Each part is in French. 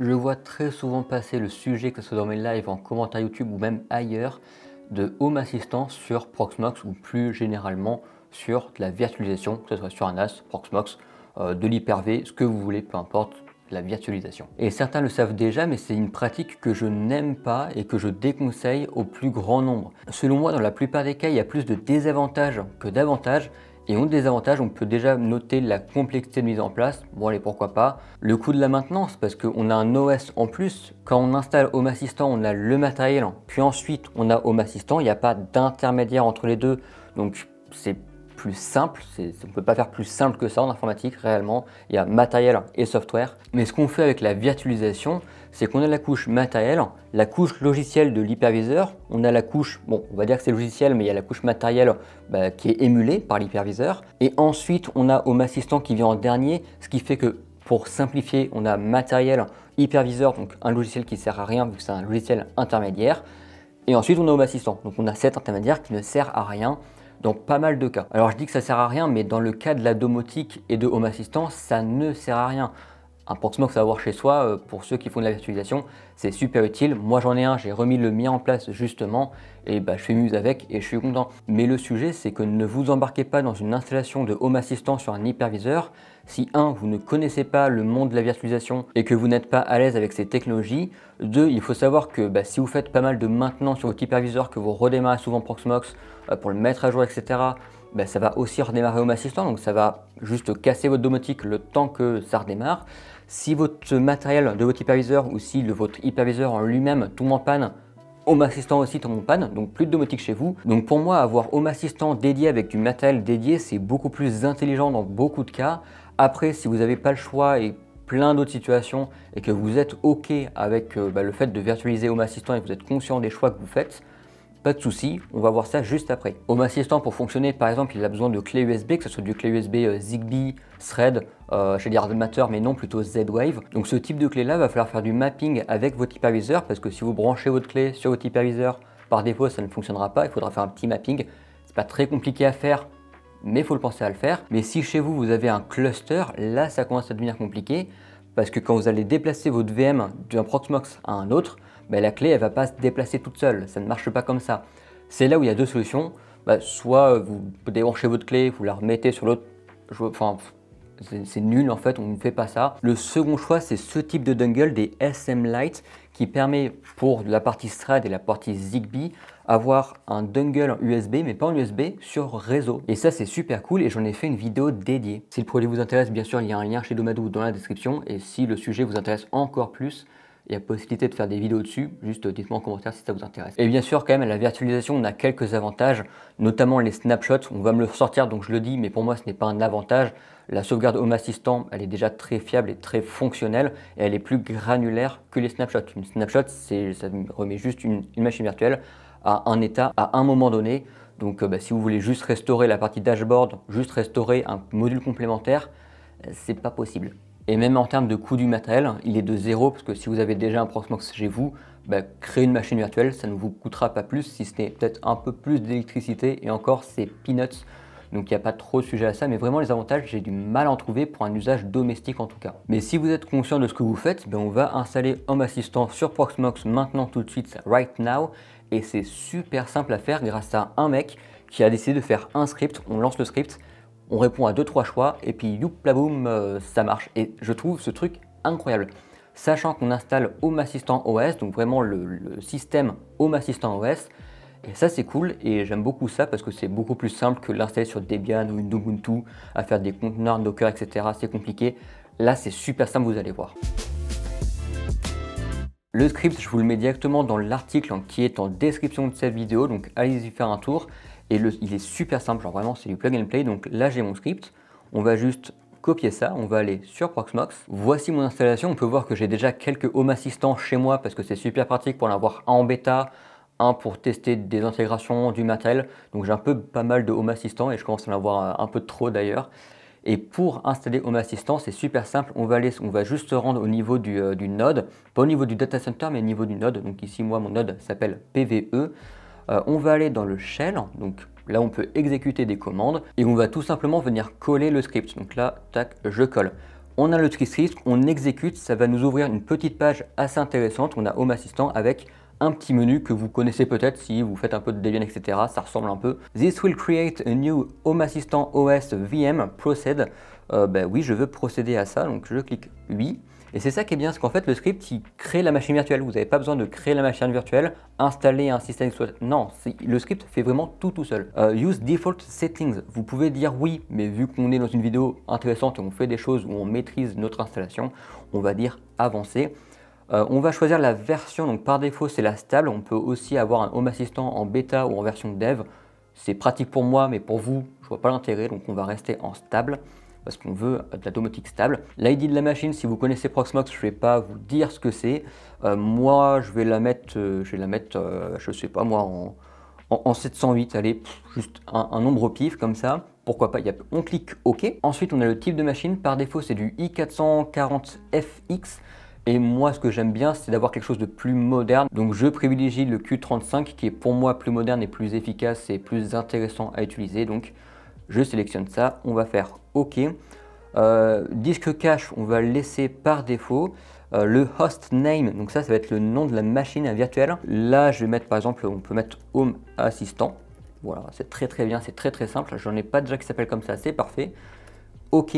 Je vois très souvent passer le sujet, que ce soit dans mes lives, en commentaire YouTube ou même ailleurs, de Home Assistant sur Proxmox ou plus généralement sur de la virtualisation, que ce soit sur un NAS, Proxmox, de l'Hyper-V, ce que vous voulez, peu importe, la virtualisation. Et certains le savent déjà, mais c'est une pratique que je n'aime pas et que je déconseille au plus grand nombre. Selon moi, dans la plupart des cas, il y a plus de désavantages que d'avantages. Et on désavantage, on peut déjà noter la complexité de mise en place. Bon allez, pourquoi pas. Le coût de la maintenance, parce qu'on a un OS en plus. Quand on installe Home Assistant, on a le matériel, puis ensuite on a Home Assistant. Il n'y a pas d'intermédiaire entre les deux, donc c'est plus simple. On ne peut pas faire plus simple que ça en informatique, réellement. Il y a matériel et software. Mais ce qu'on fait avec la virtualisation, c'est qu'on a la couche matériel, la couche logicielle de l'hyperviseur, on a la couche, bon, on va dire que c'est logiciel, mais il y a la couche matérielle qui est émulée par l'hyperviseur. Et ensuite, on a Home Assistant qui vient en dernier, ce qui fait que pour simplifier, on a matériel, hyperviseur, donc un logiciel qui ne sert à rien vu que c'est un logiciel intermédiaire. Et ensuite, on a Home Assistant, donc on a cet intermédiaire qui ne sert à rien dans pas mal de cas. Alors je dis que ça sert à rien, mais dans le cas de la domotique et de Home Assistant, ça ne sert à rien. Un Proxmox à avoir chez soi, pour ceux qui font de la virtualisation, c'est super utile. Moi j'en ai un, j'ai remis le mien en place justement, et je fais muse avec et je suis content. Mais le sujet, c'est que ne vous embarquez pas dans une installation de Home Assistant sur un hyperviseur si vous ne connaissez pas le monde de la virtualisation et que vous n'êtes pas à l'aise avec ces technologies. 2, il faut savoir que si vous faites pas mal de maintenance sur votre hyperviseur, que vous redémarrez souvent Proxmox pour le mettre à jour, etc., ça va aussi redémarrer Home Assistant, donc ça va juste casser votre domotique le temps que ça redémarre. Si votre matériel de votre hyperviseur ou si votre hyperviseur en lui-même tombe en panne, Home Assistant aussi tombe en panne, donc plus de domotique chez vous. Donc pour moi, avoir Home Assistant dédié avec du matériel dédié, c'est beaucoup plus intelligent dans beaucoup de cas. Après, si vous n'avez pas le choix et plein d'autres situations et que vous êtes OK avec le fait de virtualiser Home Assistant et que vous êtes conscient des choix que vous faites, pas de souci, on va voir ça juste après. Home Assistant, pour fonctionner, par exemple, il a besoin de clés USB, que ce soit du clé USB Zigbee, Thread, je vais dire Matter, mais non, plutôt Z-Wave. Donc ce type de clé-là, va falloir faire du mapping avec votre hyperviseur, parce que si vous branchez votre clé sur votre hyperviseur, par défaut, ça ne fonctionnera pas, il faudra faire un petit mapping. C'est pas très compliqué à faire, mais il faut le penser à le faire. Mais si chez vous, vous avez un cluster, là, ça commence à devenir compliqué, parce que quand vous allez déplacer votre VM d'un Proxmox à un autre, la clé elle va pas se déplacer toute seule, ça ne marche pas comme ça. C'est là où il y a deux solutions, soit vous débranchez votre clé, vous la remettez sur l'autre, enfin c'est nul en fait, on ne fait pas ça. Le second choix, c'est ce type de dongle des SM Lite qui permet pour la partie Thread et la partie Zigbee avoir un dongle USB, mais pas en USB, sur réseau. Et ça, c'est super cool et j'en ai fait une vidéo dédiée. Si le produit vous intéresse, bien sûr, il y a un lien chez Domadou dans la description. Et si le sujet vous intéresse encore plus, il y a possibilité de faire des vidéos dessus, juste dites-moi en commentaire si ça vous intéresse. Et bien sûr, quand même, la virtualisation, on a quelques avantages, notamment les snapshots. On va me le ressortir, donc je le dis, mais pour moi, ce n'est pas un avantage. La sauvegarde Home Assistant, elle est déjà très fiable et très fonctionnelle, et elle est plus granulaire que les snapshots. Une snapshot, ça remet juste une machine virtuelle à un état à un moment donné. Donc si vous voulez juste restaurer la partie dashboard, juste restaurer un module complémentaire, c'est pas possible. Et même en termes de coût du matériel, il est de 0, parce que si vous avez déjà un Proxmox chez vous, créer une machine virtuelle, ça ne vous coûtera pas plus, si ce n'est peut-être un peu plus d'électricité, et encore c'est peanuts, donc il n'y a pas trop de sujet à ça, mais vraiment les avantages, j'ai du mal à en trouver pour un usage domestique en tout cas. Mais si vous êtes conscient de ce que vous faites, on va installer Home Assistant sur Proxmox maintenant tout de suite, right now, et c'est super simple à faire grâce à un mec qui a décidé de faire un script. On lance le script, on répond à 2-3 choix et puis youp la boum, ça marche. Et je trouve ce truc incroyable. Sachant qu'on installe Home Assistant OS, donc vraiment le système Home Assistant OS, et ça c'est cool et j'aime beaucoup ça parce que c'est beaucoup plus simple que l'installer sur Debian ou Ubuntu, à faire des conteneurs Docker, etc. C'est compliqué. Là c'est super simple, vous allez voir. Le script, je vous le mets directement dans l'article qui est en description de cette vidéo, donc allez-y faire un tour. Et il est super simple, genre vraiment c'est du plug and play. Donc là j'ai mon script, on va juste copier ça, on va aller sur Proxmox. Voici mon installation, on peut voir que j'ai déjà quelques Home Assistant chez moi parce que c'est super pratique pour en avoir un en bêta, un pour tester des intégrations du matériel. Donc j'ai pas mal de Home Assistant et je commence à en avoir un peu trop d'ailleurs. Et pour installer Home Assistant, c'est super simple, on va juste se rendre au niveau du node, pas au niveau du data center mais au niveau du node. Donc ici moi mon node s'appelle PVE. On va aller dans le shell, donc là on peut exécuter des commandes et on va tout simplement venir coller le script. Donc là, tac, je colle. On a le script, on exécute, ça va nous ouvrir une petite page assez intéressante. On a Home Assistant avec un petit menu que vous connaissez peut-être si vous faites un peu de Debian, etc. Ça ressemble un peu. This will create a new Home Assistant OS VM. Proceed. Ben oui, je veux procéder à ça, donc je clique oui. Et c'est ça qui est bien, c'est qu'en fait le script il crée la machine virtuelle. Vous n'avez pas besoin de créer la machine virtuelle, installer un système d'exploitation. Non, le script fait vraiment tout seul. Use default settings. Vous pouvez dire oui, mais vu qu'on est dans une vidéo intéressante et on fait des choses où on maîtrise notre installation, on va dire avancer. On va choisir la version, donc par défaut c'est la stable. On peut aussi avoir un Home Assistant en bêta ou en version dev. C'est pratique pour moi, mais pour vous, je vois pas l'intérêt, donc on va rester en stable parce qu'on veut de la domotique stable. L'ID de la machine, si vous connaissez Proxmox, je ne vais pas vous dire ce que c'est. Moi, je vais la mettre, je sais pas moi, en 708, allez, juste un nombre au pif comme ça. Pourquoi pas, on clique OK. Ensuite, on a le type de machine. Par défaut, c'est du i440FX. Et moi, ce que j'aime bien, c'est d'avoir quelque chose de plus moderne. Donc, je privilégie le Q35 qui est pour moi plus moderne et plus efficace et plus intéressant à utiliser. Donc, je sélectionne ça, on va faire OK. Disque cache, on va le laisser par défaut. Le host name, donc ça va être le nom de la machine virtuelle. Là, je vais mettre par exemple, on peut mettre Home Assistant. Voilà, c'est très bien, c'est très simple. J'en ai pas déjà qui s'appelle comme ça, c'est parfait. OK.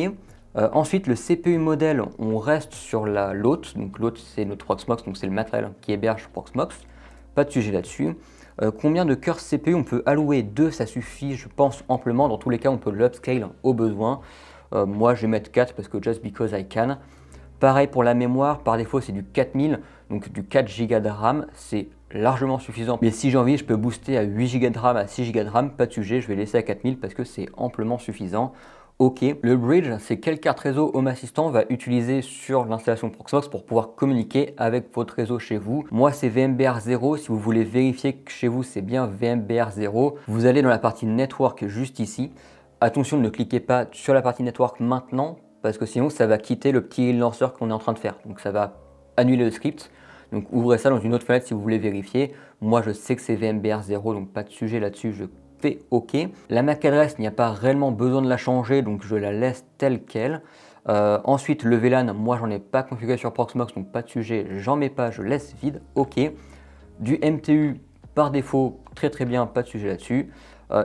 Ensuite, le CPU modèle, on reste sur l'hôte. Donc l'hôte, c'est notre Proxmox, donc c'est le matériel qui héberge Proxmox. Pas de sujet là-dessus. Combien de cœurs CPU on peut allouer? 2, ça suffit, je pense, amplement. Dans tous les cas, on peut l'upscale au besoin. Moi, je vais mettre 4 parce que just because I can. Pareil pour la mémoire, par défaut, c'est du 4000, donc du 4 Go de RAM. C'est largement suffisant. Mais si j'ai envie, je peux booster à 8 Go de RAM, à 6 Go de RAM. Pas de sujet, je vais laisser à 4000 parce que c'est amplement suffisant. OK. Le bridge, c'est quelle carte réseau Home Assistant va utiliser sur l'installation Proxmox pour pouvoir communiquer avec votre réseau chez vous. Moi, c'est VMBR 0. Si vous voulez vérifier que chez vous, c'est bien VMBR 0, vous allez dans la partie Network juste ici. Attention, ne cliquez pas sur la partie Network maintenant parce que sinon, ça va quitter le petit lanceur qu'on est en train de faire. Donc, ça va annuler le script. Donc, ouvrez ça dans une autre fenêtre si vous voulez vérifier. Moi, je sais que c'est VMBR 0, donc pas de sujet là-dessus. Je fais OK. La MAC adresse, il n'y a pas réellement besoin de la changer, donc je la laisse telle quelle. Ensuite, le VLAN, moi, j'en ai pas configuré sur Proxmox, donc pas de sujet. J'en mets pas, je laisse vide. OK. Du MTU, par défaut, très bien, pas de sujet là-dessus.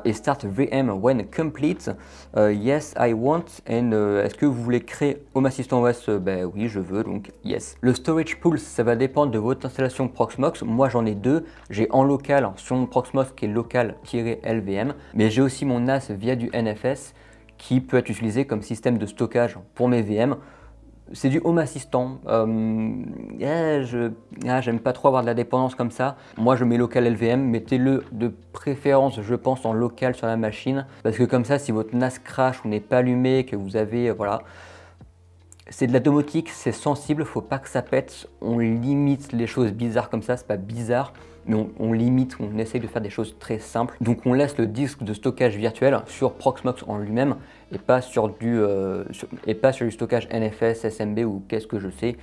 Et start VM when complete. Yes, I want. And est-ce que vous voulez créer Home Assistant OS? Ben oui, je veux, donc yes. Le storage pool, ça va dépendre de votre installation Proxmox. Moi, j'en ai 2. J'ai en local sur mon Proxmox qui est local-lvm, mais j'ai aussi mon NAS via du NFS qui peut être utilisé comme système de stockage pour mes VM. C'est du Home Assistant. J'aime pas trop avoir de la dépendance comme ça. Moi, je mets local LVM. Mettez-le de préférence, je pense, en local sur la machine. Parce que comme ça, si votre NAS crash ou n'est pas allumé, que vous avez, voilà. C'est de la domotique, c'est sensible, faut pas que ça pète. On limite les choses bizarres comme ça, c'est pas bizarre, mais on limite, on essaye de faire des choses très simples. Donc on laisse le disque de stockage virtuel sur Proxmox en lui-même et pas sur du stockage NFS, SMB ou qu'est-ce que je sais.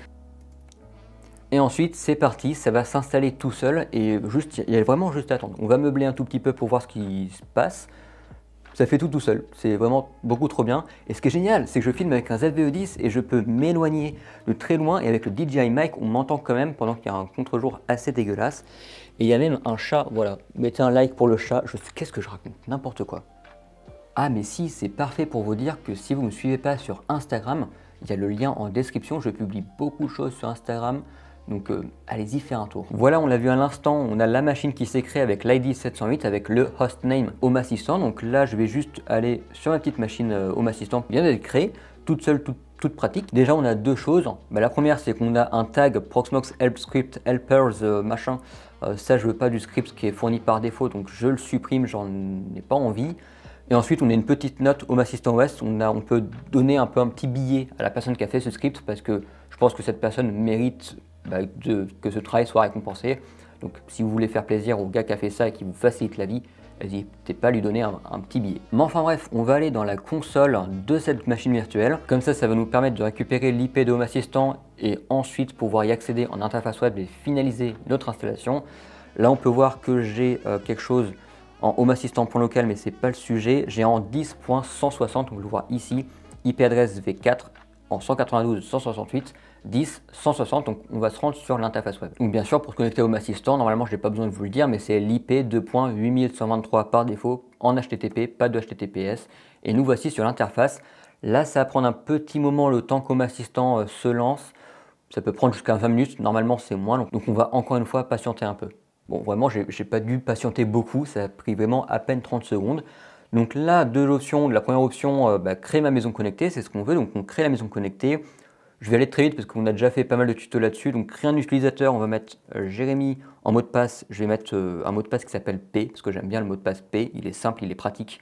Et ensuite c'est parti, ça va s'installer tout seul et juste, il y a vraiment juste à attendre. On va meubler un tout petit peu pour voir ce qui se passe. Ça fait tout seul, c'est vraiment beaucoup trop bien. Et ce qui est génial, c'est que je filme avec un ZVE10 et je peux m'éloigner de très loin. Et avec le DJI Mic, on m'entend quand même pendant qu'il y a un contre-jour assez dégueulasse. Et il y a même un chat, voilà. Mettez un like pour le chat. Qu'est-ce que je raconte? N'importe quoi. Ah mais si, c'est parfait pour vous dire que si vous ne me suivez pas sur Instagram, il y a le lien en description. Je publie beaucoup de choses sur Instagram. Donc allez-y faire un tour. Voilà, on l'a vu à l'instant, on a la machine qui s'est créée avec l'ID 708 avec le hostname Home Assistant. Donc là, je vais juste aller sur ma petite machine Home Assistant qui vient d'être créée, toute seule, toute pratique. Déjà, on a deux choses. La première, c'est qu'on a un tag Proxmox Help Script Helpers machin. Ça, je veux pas du script qui est fourni par défaut, donc je le supprime, j'en ai pas envie. Et ensuite, on a une petite note Home Assistant OS. On peut donner un petit billet à la personne qui a fait ce script parce que je pense que cette personne mérite que ce travail soit récompensé. Donc si vous voulez faire plaisir au gars qui a fait ça et qui vous facilite la vie, n'hésitez pas à lui donner un petit billet. Mais enfin bref, on va aller dans la console de cette machine virtuelle. Comme ça va nous permettre de récupérer l'IP de Home Assistant et ensuite pouvoir y accéder en interface web et finaliser notre installation. Là on peut voir que j'ai quelque chose en Home Assistant.local, mais c'est pas le sujet. J'ai en 10.160, on peut le voir ici, IP adresse V4, en 192, 168, 10, 160, donc on va se rendre sur l'interface web. Donc bien sûr, pour se connecter au Home Assistant, normalement je n'ai pas besoin de vous le dire, mais c'est l'IP 2.8123 par défaut en HTTP, pas de HTTPS. Et nous voici sur l'interface. Là, ça va prendre un petit moment le temps qu'Home Assistant se lance. Ça peut prendre jusqu'à 20 minutes, normalement c'est moins long. Donc on va encore une fois patienter un peu. Bon, vraiment, j'ai pas dû patienter beaucoup, ça a pris vraiment à peine 30 secondes. Donc là, deux options. La première option, créer ma maison connectée, c'est ce qu'on veut. Donc on crée la maison connectée. Je vais aller très vite parce qu'on a déjà fait pas mal de tutos là-dessus. Donc créer un utilisateur, on va mettre Jérémy en mot de passe. Je vais mettre un mot de passe qui s'appelle P, parce que j'aime bien le mot de passe P. Il est simple, il est pratique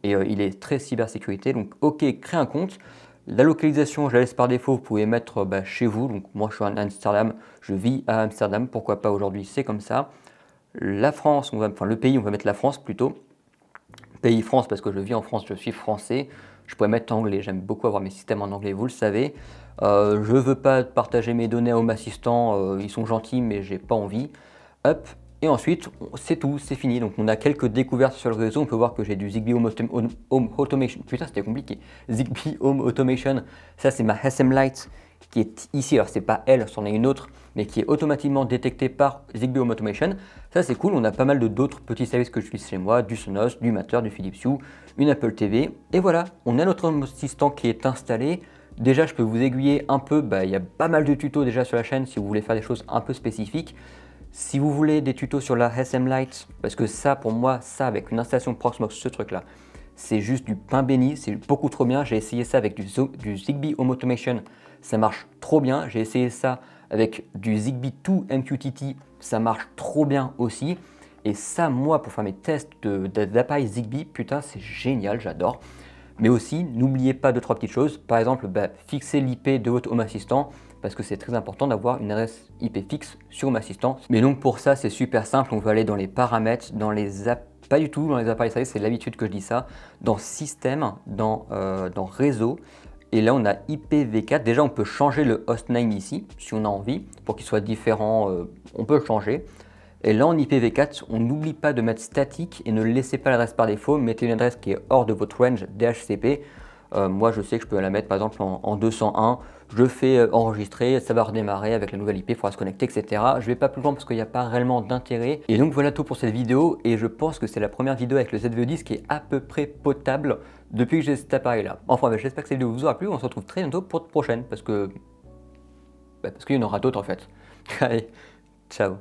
et il est très cybersécurité. Donc ok, créer un compte. La localisation, je la laisse par défaut, vous pouvez mettre chez vous. Donc moi je suis à Amsterdam, je vis à Amsterdam, pourquoi pas aujourd'hui, c'est comme ça. La France, enfin le pays, on va mettre la France plutôt. Pays France parce que je vis en France, je suis français. Je pourrais mettre anglais, j'aime beaucoup avoir mes systèmes en anglais, vous le savez. Je ne veux pas partager mes données à Home Assistant, ils sont gentils mais j'ai pas envie. Hop, et ensuite c'est tout, c'est fini. Donc on a quelques découvertes sur le réseau, on peut voir que j'ai du Zigbee Home Automation, putain c'était compliqué. Zigbee Home Automation, ça c'est ma SM Lite qui est ici, alors c'est pas elle, c'en est une autre, mais qui est automatiquement détectée par Zigbee Home Automation. Ça c'est cool, on a pas mal d'autres petits services que j'utilise chez moi, du Sonos, du Matter, du Philips Hue, une Apple TV, et voilà, on a notre Home Assistant qui est installé. Déjà je peux vous aiguiller un peu, il y a pas mal de tutos déjà sur la chaîne si vous voulez faire des choses un peu spécifiques. Si vous voulez des tutos sur la SM Lite, parce que ça pour moi, ça avec une installation Proxmox, ce truc là, c'est juste du pain béni, c'est beaucoup trop bien. J'ai essayé ça avec du Zigbee Home Automation, ça marche trop bien. J'ai essayé ça avec du Zigbee 2 MQTT, ça marche trop bien aussi. Et ça, moi, pour faire mes tests d'appareil Zigbee, putain, c'est génial, j'adore. Mais aussi, n'oubliez pas deux, trois petites choses. Par exemple, fixer l'IP de votre Home Assistant, parce que c'est très important d'avoir une adresse IP fixe sur Home Assistant. Mais donc pour ça, c'est super simple. On va aller dans les paramètres, dans les apps. Pas du tout dans les appareils, c'est l'habitude que je dis ça. Dans Système, dans Réseau. Et là, on a IPv4. Déjà, on peut changer le hostname ici, si on a envie. Pour qu'il soit différent, on peut le changer. Et là, en IPv4, on n'oublie pas de mettre statique et ne laissez pas l'adresse par défaut. Mettez une adresse qui est hors de votre range DHCP. Moi, je sais que je peux la mettre par exemple en 201. Je fais enregistrer, ça va redémarrer avec la nouvelle IP, il faudra se connecter, etc. Je ne vais pas plus loin parce qu'il n'y a pas réellement d'intérêt. Et donc voilà tout pour cette vidéo. Et je pense que c'est la première vidéo avec le ZVE10 qui est à peu près potable depuis que j'ai cet appareil-là. Enfin, j'espère que cette vidéo vous aura plu. On se retrouve très bientôt pour de prochaine parce qu'il y en aura d'autres en fait. Allez, ciao.